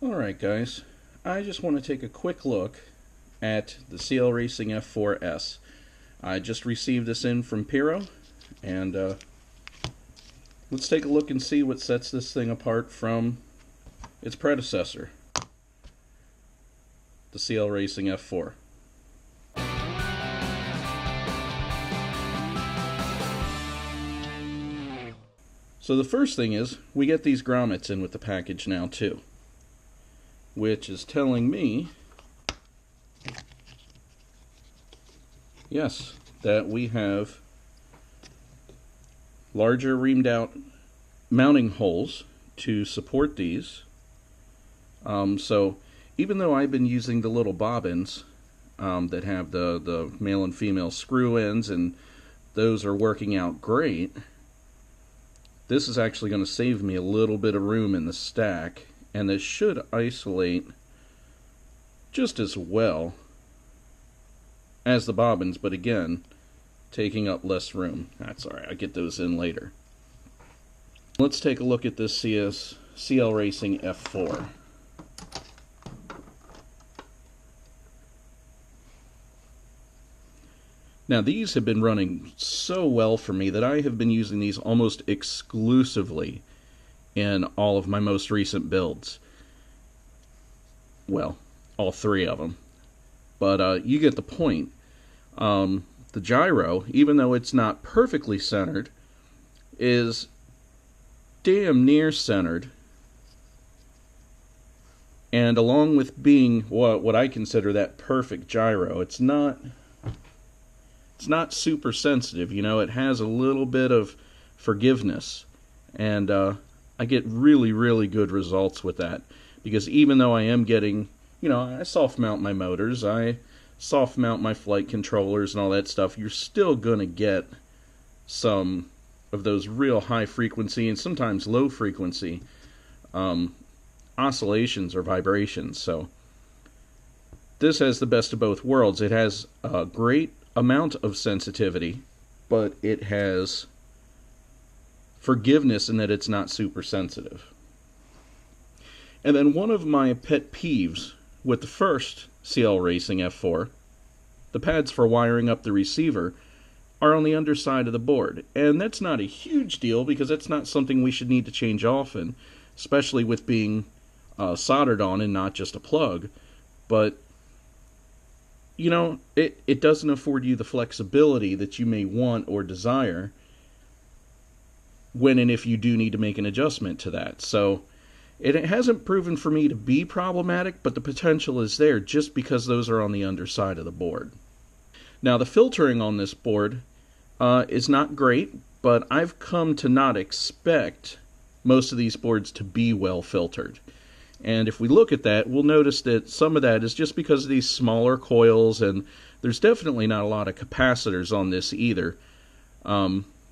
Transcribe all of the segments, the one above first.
Alright guys, I just want to take a quick look at the CL Racing F4S. I just received this in from Piro, and let's take a look and see what sets this thing apart from its predecessor, the CL Racing F4. So the first thing is, we get these grommets in with the package now too, which is telling me, yes, that we have larger reamed out mounting holes to support these. So even though I've been using the little bobbins that have the male and female screw ends, and those are working out great, this is actually going to save me a little bit of room in the stack, and this should isolate just as well as the bobbins, but again, taking up less room. That's alright, I'll get those in later. Let's take a look at this CL Racing F4. Now these have been running so well for me that I have been using these almost exclusively in all of my most recent builds. Well, all three of them. But you get the point. The gyro, even though it's not perfectly centered, is damn near centered. And along with being what I consider that perfect gyro, it's not super sensitive. You know, it has a little bit of forgiveness, and I get really good results with that, because even though I am getting, you know, I soft mount my motors, I soft mount my flight controllers and all that stuff, you're still gonna get some of those real high frequency and sometimes low frequency oscillations or vibrations. So this has the best of both worlds. It has a great amount of sensitivity, but it has forgiveness in that it's not super sensitive. And then one of my pet peeves with the first CL Racing F4, the pads for wiring up the receiver are on the underside of the board. And that's not a huge deal, because that's not something we should need to change often, especially with being soldered on and not just a plug. But you know, it doesn't afford you the flexibility that you may want or desire when and if you do need to make an adjustment to that. So it hasn't proven for me to be problematic, but the potential is there just because those are on the underside of the board. Now the filtering on this board is not great, but I've come to not expect most of these boards to be well filtered. And if we look at that, we'll notice that some of that is just because of these smaller coils, and there's definitely not a lot of capacitors on this either.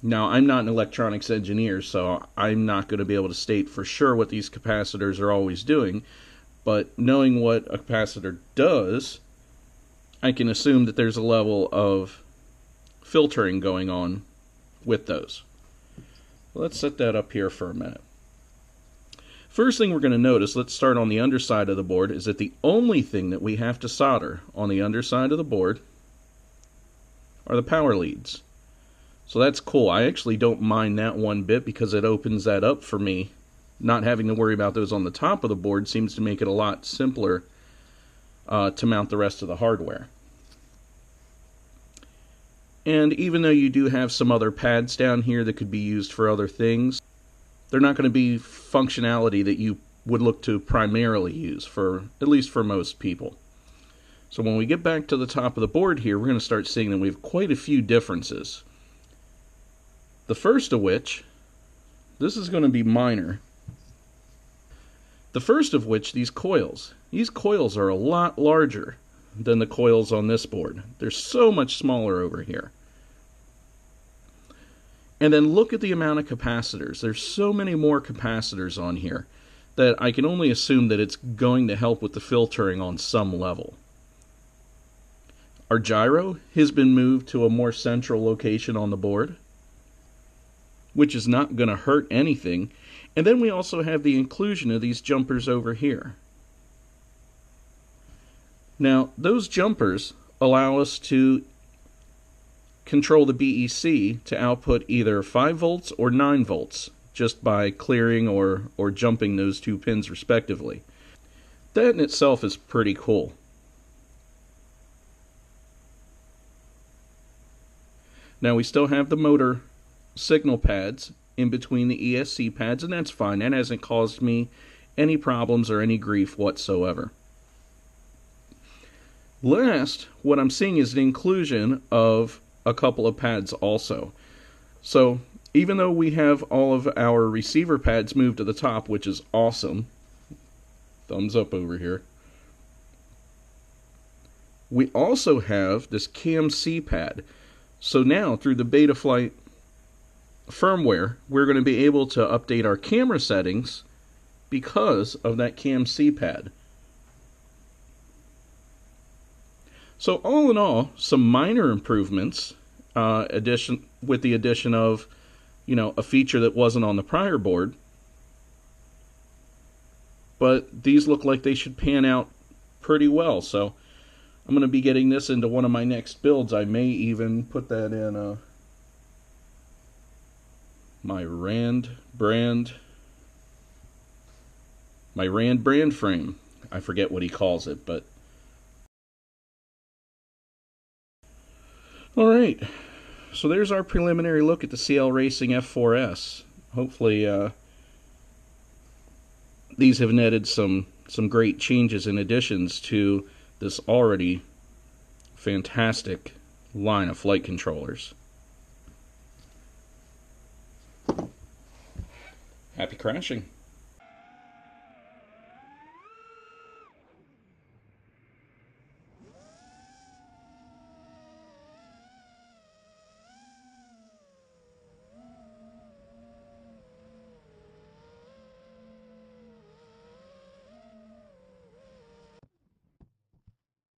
Now, I'm not an electronics engineer, so I'm not going to be able to state for sure what these capacitors are always doing, but knowing what a capacitor does, I can assume that there's a level of filtering going on with those. Let's set that up here for a minute. First thing we're going to notice, let's start on the underside of the board, is that the only thing that we have to solder on the underside of the board are the power leads. So that's cool. I actually don't mind that one bit, because it opens that up for me. Not having to worry about those on the top of the board seems to make it a lot simpler to mount the rest of the hardware. And even though you do have some other pads down here that could be used for other things, they're not going to be functionality that you would look to primarily use, for at least for most people. So when we get back to the top of the board here, we're going to start seeing that we have quite a few differences. The first of which, this is going to be minor. The first of which, these coils. These coils are a lot larger than the coils on this board. They're so much smaller over here. And then look at the amount of capacitors. There's so many more capacitors on here that I can only assume that it's going to help with the filtering on some level. Our gyro has been moved to a more central location on the board, which is not going to hurt anything. And then we also have the inclusion of these jumpers over here. Now, those jumpers allow us to control the BEC to output either 5 volts or 9 volts just by clearing or jumping those two pins respectively. That in itself is pretty cool. Now we still have the motor signal pads in between the ESC pads, and that's fine. That hasn't caused me any problems or any grief whatsoever. Last, what I'm seeing is the inclusion of a couple of pads also. So even though we have all of our receiver pads moved to the top, which is awesome, thumbs up over here, we also have this CAM-C pad. So now through the Betaflight firmware, we're going to be able to update our camera settings because of that CAM-C pad. So all in all, some minor improvements, with the addition of, a feature that wasn't on the prior board. But these look like they should pan out pretty well. So I'm going to be getting this into one of my next builds. I may even put that in my Rand brand frame. I forget what he calls it, but alright, so there's our preliminary look at the CL Racing F4S. Hopefully these have netted some great changes and additions to this already fantastic line of flight controllers. Happy crashing.